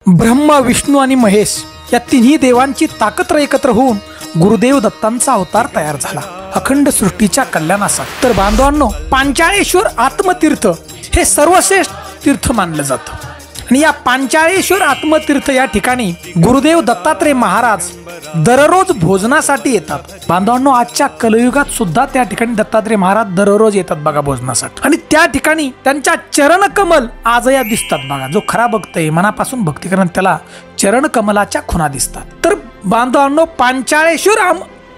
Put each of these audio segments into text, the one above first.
ब्रह्मा, विष्णू आणि महेश या तिन्ही देवांची ताकद एकत्र होऊन गुरुदेव दत्तांचा अवतार तयार झाला अखंड सृष्टीच्या कल्याणासाठी। तर बांधवांनो, पांचाळेश्वर आत्मतीर्थ हे सर्वश्रेष्ठ तीर्थ मानलं जातं आणि या पांचाळेश्वर आत्मतीर्थ या ठिकाणी गुरुदेव दत्तात्रय महाराज दररोज भोजनासाठी येतात। बांधवांनो, आजच्या कलयुगात सुद्धा त्या ठिकाणी दत्तात्रय महाराज दररोज येतात बघा भोजनासाठी आणि त्या ठिकाणी त्यांच्या चरण कमल आजया दिसतात बघा। जो खरा भक्त आहे, मनापासून भक्ती करून त्याला चरण कमलाच्या खुणा दिसतात। तर बांधवांनो, पांचाळेश्वर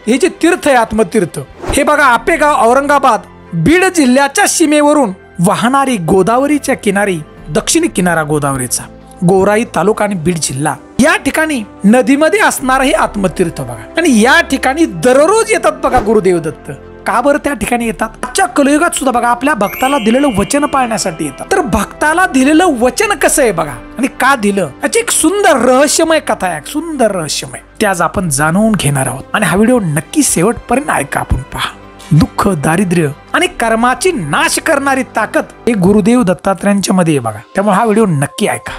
हे जे तीर्थ आहे आत्मतीर्थ हे बघा आपेगाव, औरंगाबाद, बीड जिल्ह्याच्या सीमेवरून वाहणारी गोदावरीच्या किनारी, दक्षिणी किनारा गोदावरीचा, गोराई तालुका आणि बीड जिल्हा या ठिकाणी नदीमध्ये असणार हे आत्मतीर्थ बघा। आणि या ठिकाणी दररोज येतात बघा गुरुदेव दत्त। का बरं त्या ठिकाणी येतात? आजच्या कलयुगात सुद्धा बघा आपल्या भक्ताला दिलेलं वचन पाळण्यासाठी येतात। तर भक्ताला दिलेलं वचन कसं आहे बघा आणि का दिलं, याची एक सुंदर रहस्यमय कथा आहे, सुंदर रहस्यमय, ते आज आपण जाणून घेणार आहोत। आणि हा व्हिडिओ नक्की शेवटपर्यंत ऐका, आपण पहा। दुःख, दारिद्र्य आणि कर्माची नाश करणारी ताकद हे गुरुदेव दत्तात्रयांच्या मध्ये आहे बघा। त्यामुळे हा व्हिडिओ नक्की ऐका।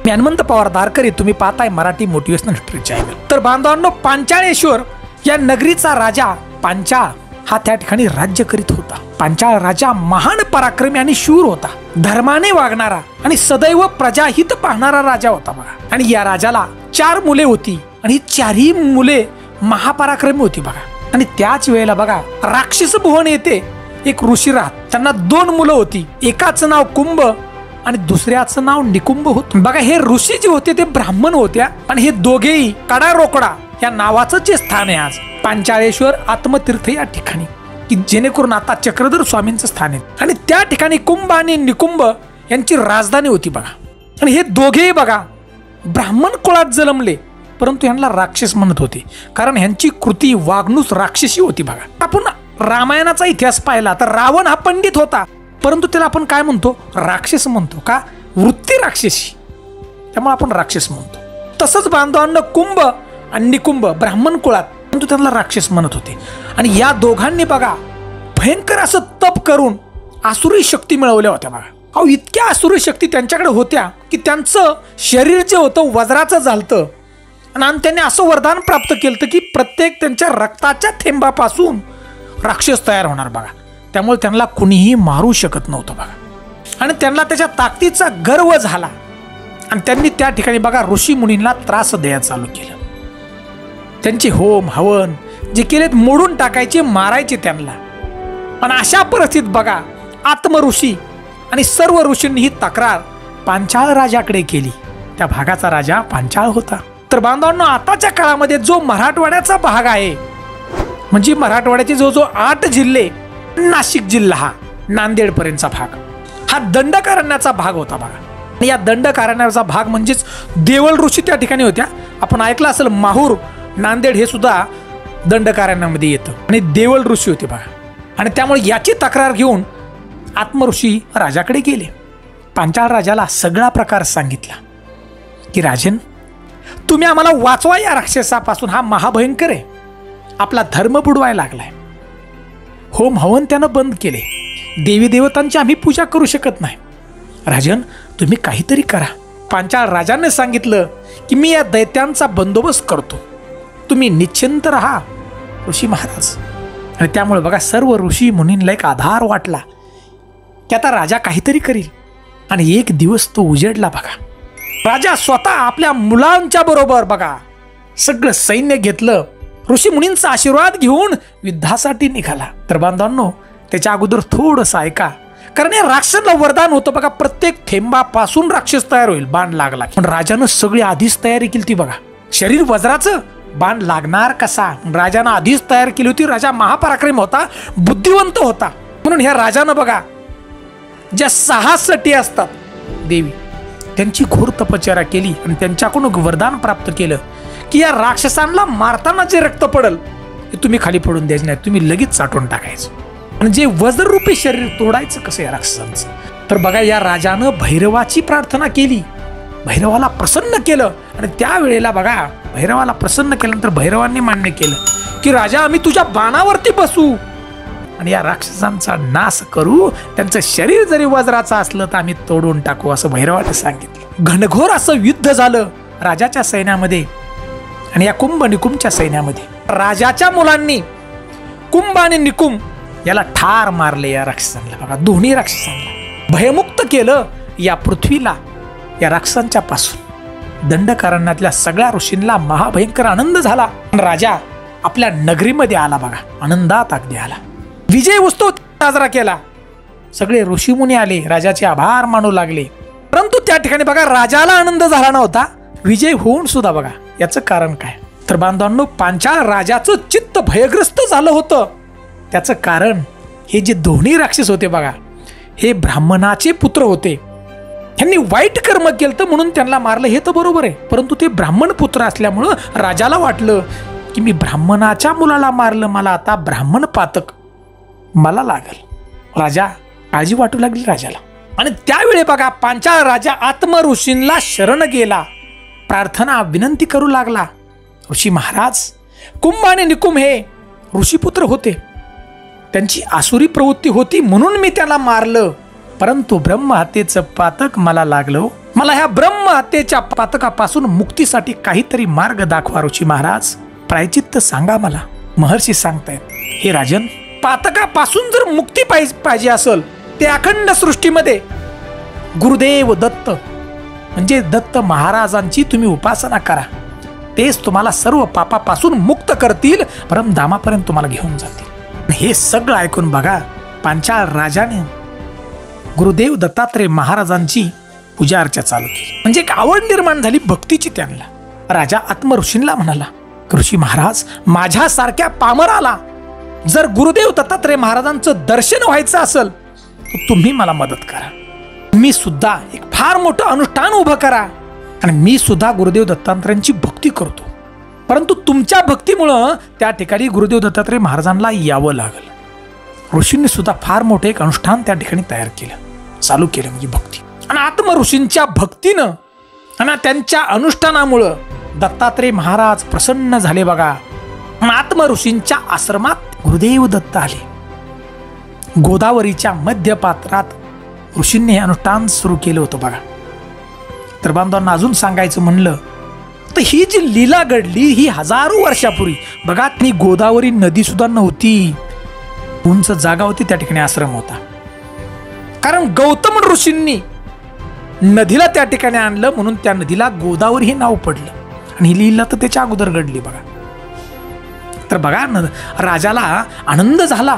मी हनुमंत पवार दारकरी, तुम्ही पाहताय मराठी मोटिवेशनल हिस्ट्री चॅनल। तर बांधवांनो, पांचाळेश्वर या नगरीचा राजा पांचाळ हा त्या ठिकाणी राज्य करीत होता। पांचाळ राजा महान पराक्रमी आणि शूर होता, धर्माने वागणारा आणि सदैव प्रजाहित पाहणारा राजा होता बघा। आणि या राजाला 4 मुले होती आणि ही 4ही मुले महापराक्रमी होती बघा। आणि त्याच वेळेला बघा राक्षस भुवन येथे एक ऋषी राहत, त्यांना 2 मुलं होती, एकाचं नाव कुंभ आणि दुसऱ्याचं नाव निकुंभ होत बघा। हे ऋषी जे होते ते ब्राह्मण होत्या आणि हे दोघेही कडा रोकडा या नावाचं जे स्थान आहे आज पांचाळेश्वर आत्मतीर्थ या ठिकाणी, की जेणेकरून आता चक्रधर स्वामींचं स्थान आहे। आणि त्या ठिकाणी कुंभ आणि निकुंभ यांची राजधानी होती बघा। आणि हे दोघेही बघा ब्राह्मण कुळात जन्मले, परंतु यांना राक्षस म्हणत होते, कारण ह्यांची कृती, वागणूक राक्षसी होती बघा। आपण रामायणाचा इतिहास पाहिला तर रावण हा पंडित होता, परंतु त्याला आपण काय म्हणतो? राक्षस म्हणतो। का? वृत्ती राक्षसी, त्यामुळे आपण राक्षस म्हणतो। तसंच बांधवांना कुंभ आणि निकुंभ ब्राह्मण कुळात, परंतु त्यांना राक्षस म्हणत होते। आणि या दोघांनी बघा भयंकर असं तप करून आसुरी शक्ती मिळवल्या होत्या बघा। अहो, इतक्या आसुरी शक्ती त्यांच्याकडे होत्या की त्यांचं शरीर जे होतं वज्राचं झालतं आणि त्यांनी असं वरदान प्राप्त केलं की प्रत्येक त्यांच्या रक्ताच्या थेंबापासून राक्षस तयार होणार बघा। त्यामुळे त्यांना कुणीही मारू शकत नव्हतं बघा। आणि त्यांना त्याच्या ताकदीचा गर्व झाला आणि त्यांनी त्या ठिकाणी बघा ऋषी मुनींना त्रास द्यायला चालू केलं। त्यांचे होम हवन जे केलेत मोडून टाकायचे, मारायचे त्यांना। पण अशा परिस्थितीत बघा आत्मऋषी आणि सर्व ऋषींनी ही तक्रार पांचाळ राजाकडे केली। त्या भागाचा राजा पांचाळ होता। तर बांधवांनो, आताच्या काळामध्ये जो मराठवाड्याचा भाग आहे, म्हणजे मराठवाड्याचे जो 8 जिल्हे, नाशिक जिल्हा हा नांदेड पर्यंतचा भाग हा दंडकारण्याचा भाग होता बघा। आणि या दंडकारण्याचा भाग म्हणजेच देवल ऋषी त्या ठिकाणी होत्या। आपण ऐकलं असेल माहूर, नांदेड हे सुद्धा दंडकारण्यामध्ये येतं आणि देवल ऋषी होते बघा। आणि त्यामुळे याची तक्रार घेऊन आत्मऋषी राजाकडे गेले। पांचाळ राजाला सगळा प्रकार सांगितला की राजन, तुम्ही आम्हाला वाचवा या राक्षसापासून, हा महाभयंकर आहे, आपला धर्म बुडवायला लागलाय। होम हवन त्यानं बंद केले, देवी देवतांची आम्ही पूजा करू शकत नाही। राजन, तुम्ही काहीतरी करा। पांचाळ राजाने सांगितलं की मी या दैत्यांचा बंदोबस्त करतो, तुम्ही निश्चिंत राहा ऋषी महाराज। आणि त्यामुळे बघा सर्व ऋषी मुनींना एक आधार वाटला की आता राजा काहीतरी करील। आणि एक दिवस तो उजेडला बघा। राजा स्वतः आपल्या मुलांच्या बरोबर बघा सगळं सैन्य घेतलं, ऋषी मुनींचा आशीर्वाद घेऊन युद्धासाठी निघाला। तर बांधवांनो, त्याच्या अगोदर थोडंसं ऐका, कारण या राक्षसाला वरदान होतं बघा, प्रत्येक थेंबापासून राक्षस तयार होईल, बाण लागला। पण राजानं सगळी आधीच तयारी केली ती बघा, शरीर वज्राचं, बाण लागणार कसा, राजानं आधीच तयार केली होती। राजा महापराक्रमी होता, बुद्धिवंत होता, म्हणून ह्या राजानं बघा ज्या 6 सटी असतात देवी, त्यांची घोर तपश्चर्या केली आणि त्यांच्याकडून वरदान प्राप्त केलं की या राक्षसांना मारताना जे रक्त पडल ते तुम्ही खाली पडून द्यायचं नाही, तुम्ही लगेच साठवून टाकायचं। आणि जे वज्ररूपी शरीर तोडायचं कसं या राक्षसांचं? तर बघा या राजानं भैरवाची प्रार्थना केली, भैरवाला प्रसन्न केलं। आणि त्यावेळेला बघा भैरवाला प्रसन्न केल्यानंतर भैरवांनी मान्य केलं की राजा, आम्ही तुझ्या बाणावरती बसू आणि या राक्षसांचा नाश करू, त्यांचं शरीर जरी वज्राचं असलं तर आम्ही तोडून टाकू, असं भैरवाने सांगितलं। घनघोर असं युद्ध झालं राजाच्या सैन्यामध्ये आणि या कुंभ निकुंभच्या सैन्यामध्ये राजाच्या मुलांनी कुंभ आणि निकुंभ याला ठार मारले. या राक्षसांना बघा, दोन्ही राक्षसांना भयमुक्त केलं या पृथ्वीला या राक्षसांच्या पासून. दंडकारण्यातल्या सगळ्या ऋषींना महाभयंकर आनंद झाला. राजा आपल्या नगरीमध्ये आला बघा, आनंदात अगदी आला. विजय उत्सव साजरा केला. सगळे ऋषीमुनी आले, राजाचे आभार मानू लागले. परंतु त्या ठिकाणी बघा राजाला आनंद झाला नव्हता, विजय होऊन सुद्धा बघा याचं कारण काय. तर बांधवांनो, पांचाळ राजाचं चित्त भयग्रस्त झालं होतं. त्याचं कारण हे जे दोन्ही राक्षस होते बघा, हे ब्राह्मणाचे पुत्र होते. त्यांनी वाईट कर्म केलं म्हणून त्यांना मारलं, हे तर बरोबर आहे. परंतु ते ब्राह्मण पुत्र असल्यामुळं राजाला वाटलं की मी ब्राह्मणाच्या मुलाला मारलं, मला आता ब्राह्मण पातक मला लागल. राजा काळजी वाटू लागली राजाला. आणि त्यावेळी बघा पांचाळ राजा आत्म ऋषींना शरण गेला, प्रार्थना विनंती करू लागला. ऋषी महाराज, कुंभ आणि निकुंभ हे ऋषीपुत्र होते, त्यांची आसुरी प्रवृत्ती होती म्हणून मी त्याला मारलं. परंतु ब्रह्महत्येचं पातक मला लागलं. मला ह्या ब्रह्महत्येच्या पातकापासून मुक्तीसाठी काहीतरी मार्ग दाखवा ऋषी महाराज, प्रायचित्त सांगा मला. महर्षी सांगतायत, हे राजन, पातकापासून जर मुक्ती पाहिजे असेल ते अखंड सृष्टीमध्ये गुरुदेव दत्त म्हणजे दत्त महाराजांची तुम्ही उपासना करा. तेच तुम्हाला सर्व पापापासून मुक्त करतील, परमधामापर्यंत तुम्हाला घेऊन जातील. हे सगळं ऐकून बघा पांचाळ राजाने गुरुदेव दत्तात्रय महाराजांची पूजा अर्चा चालू केली. म्हणजे एक आवड निर्माण झाली भक्तीची त्यांना. राजा आत्म ऋषींना म्हणाला, ऋषी महाराज, माझ्यासारख्या पामराला जर गुरुदेव दत्तात्रय महाराजांचं दर्शन व्हायचं असेल तर तुम्ही मला मदत करा. मी सुद्धा एक फार मोठं अनुष्ठान उभं करा आणि मी सुद्धा गुरुदेव दत्तात्रयांची भक्ती करतो. परंतु तुमच्या भक्तीमुळं त्या ठिकाणी गुरुदेव दत्तात्रय महाराजांना यावं लागलं. ऋषींनी सुद्धा फार मोठं एक अनुष्ठान त्या ठिकाणी तयार केलं, चालू केलं, म्हणजे भक्ती. आणि आत्म ऋषींच्या भक्तीनं आणि त्यांच्या अनुष्ठानामुळं दत्तात्रय महाराज प्रसन्न झाले बघा. आत्म ऋषींच्या आश्रमात गुरुदेव दत्त आले. गोदावरीच्या मध्यपात्रात ऋषींनी हे अनुष्ठान सुरू केलं होतं बघा. तर बांधवांना अजून सांगायचं म्हणलं तर ही जी लीला घडली ही हजारो वर्षापूर्वी बघा. ती गोदावरी नदी सुद्धा नव्हती, उंच जागा होती, त्या ठिकाणी आश्रम होता. कारण गौतम ऋषींनी नदीला त्या ठिकाणी आणलं म्हणून त्या नदीला गोदावरी हे नाव पडलं. आणि ही लीला तर त्याच्या अगोदर घडली बघा. तर बघा राजाला आनंद झाला.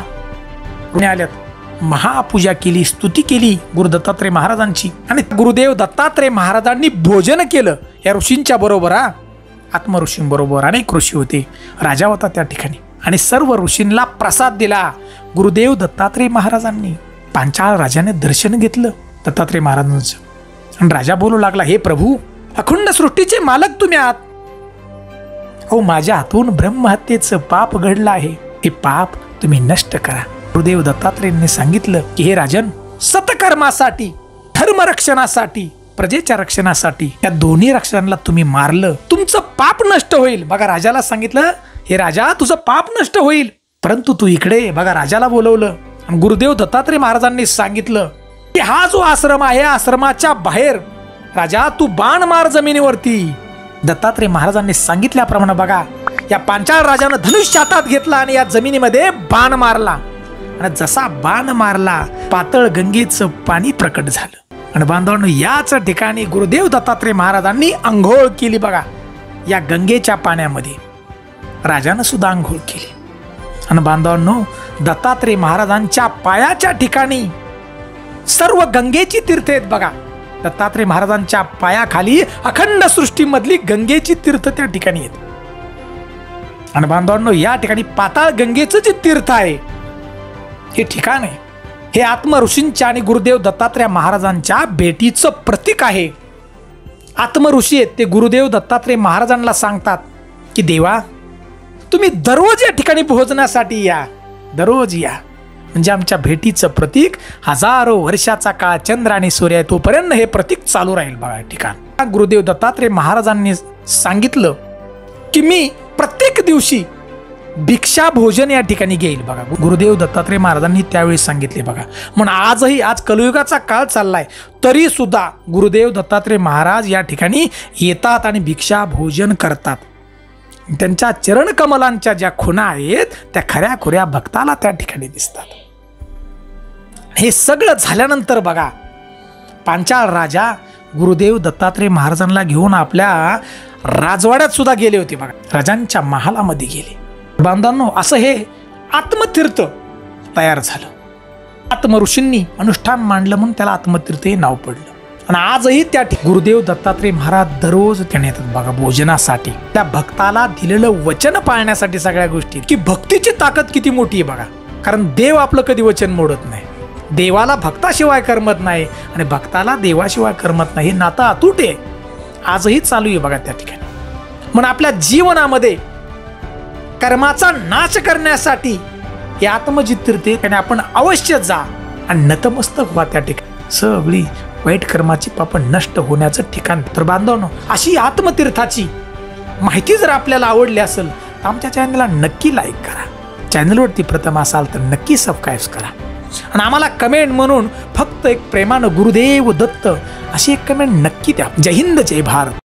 आल्यात महापूजा केली, स्तुती केली गुरु दत्तात्रय महाराजांची. आणि गुरुदेव दत्तात्रय महाराजांनी भोजन केलं या ऋषींच्या बरोबर. आत्म ऋषींबरोबर अनेक ऋषी होते, राजा होता त्या ठिकाणी. आणि सर्व ऋषींना प्रसाद दिला गुरुदेव दत्तात्रय महाराजांनी. पांचाळ राजाने दर्शन घेतलं दत्तात्रय महाराजांचं. आणि राजा बोलू लागला, हे प्रभू, अखंड सृष्टीचे मालक तुम्ही आहात. हो, माझ्या हातून ब्रह्महत्येचं पाप घडलं आहे, हे पाप तुम्ही नष्ट करा. गुरुदेव दत्तात्रयांनी सांगितलं की हे राजन, सतकर्मासाठी, धर्मरक्षणासाठी, प्रजेच्या रक्षणासाठी या दोन्ही रक्षणाला तुम्ही मारलं, तुमचं पाप नष्ट होईल. बघा राजाला सांगितलं, हे राजा, तुझं पाप नष्ट होईल. परंतु तू इकडे बघा, राजाला बोलवलं. आणि गुरुदेव दत्तात्रय महाराजांनी सांगितलं की हा जो आश्रम आहे, आश्रमाच्या बाहेर राजा तू बाण मार जमिनीवरती. दत्तात्रय महाराजांनी सांगितल्याप्रमाणे बघा या पांचाळ राजानं धनुष्य हातात घेतला आणि या जमिनीमध्ये बाण मारला. आणि जसा बाण मारला पातळ गंगेचं पाणी प्रकट झालं. आणि बांधवांनो, याच ठिकाणी गुरुदेव दत्तात्रय महाराजांनी आंघोळ केली बघा. या गंगेच्या पाण्यामध्ये राजानं सुद्धा आंघोळ केली. आणि बांधवांनो, दत्तात्रय महाराजांच्या पायाच्या ठिकाणी सर्व गंगेची तीर्थ आहेत बघा. दत्तात्रय महाराजांच्या पायाखाली अखंड सृष्टीमधली गंगेची तीर्थ त्या ठिकाणी आहेत. आणि बांधवांनो, या ठिकाणी पाताळ गंगेचं जे तीर्थ आहे हे ठिकाण आहे, हे आत्म ऋषींच्या आणि गुरुदेव दत्तात्रय महाराजांच्या भेटीचं प्रतीक आहे. आत्म ऋषी आहेत ते गुरुदेव दत्तात्रय महाराजांना सांगतात की देवा, तुम्ही दररोज या ठिकाणी पोहोचण्यासाठी या, दररोज या. म्हणजे आमच्या भेटीचं प्रतीक हजारो वर्षाचा काळ, चंद्र आणि सूर्य तोपर्यंत हे प्रतीक चालू राहील बघा ठिकाण. गुरुदेव दत्तात्रय महाराजांनी सांगितलं की मी प्रत्येक दिवशी भिक्षा भोजन या ठिकाणी घेईल बघा. गुरुदेव दत्तात्रय महाराजांनी त्यावेळी सांगितले बघा. म्हणून आजही आज कलियुगाचा काळ चाललाय तरी सुद्धा गुरुदेव दत्तात्रय महाराज या ठिकाणी येतात आणि भिक्षा भोजन करतात. त्यांच्या चरणकमलांच्या ज्या खुणा आहेत त्या खऱ्या खुऱ्या भक्ताला त्या ठिकाणी दिसतात. हे सगळं झाल्यानंतर बघा पांचाळ राजा गुरुदेव दत्तात्रय महाराजांना घेऊन आपल्या राजवाड्यात सुद्धा गेले होते बघा. राजांच्या महालामध्ये गेले. बांधवांनो, असं हे आत्मतीर्थ तयार झालं. आत्मऋषींनी अनुष्ठान मांडलं म्हणून त्याला आत्मतीर्थ हे नाव पडलं. आणि आजही त्या गुरुदेव दत्तात्रय महाराज दररोज त्याने येतात बघा भोजनासाठी. त्या भक्ताला दिलेलं वचन पाळण्यासाठी सगळ्या गोष्टी. की भक्तीची ताकद किती मोठी आहे बघा. कारण देव आपलं कधी वचन मोडत नाही. देवाला भक्ताशिवाय करमत नाही आणि भक्ताला देवाशिवाय करमत नाही. हे नातं अतूट आहे. आजही चालू आहे बघा त्या ठिकाणी. म्हणून आपल्या जीवनामध्ये कर्माचा नाश करण्यासाठी हे आत्मजितीर्थे त्याने आपण अवश्य जा आणि नतमस्तक व्हा त्या ठिकाणी. सगळी वाईट कर्माची पाप नष्ट होण्याचं ठिकाण. तर बांधवांनो, अशी आत्मतीर्थाची माहिती जर आपल्याला आवडली असेल तर आमच्या चॅनलला नक्की लाईक करा. चॅनलवरती प्रथम असाल तर नक्की सबस्क्राईब करा आणि आम्हाला कमेंट म्हणून फक्त एक प्रेमानं गुरुदेव दत्त अशी एक कमेंट नक्की द्या. जय हिंद, जय भारत.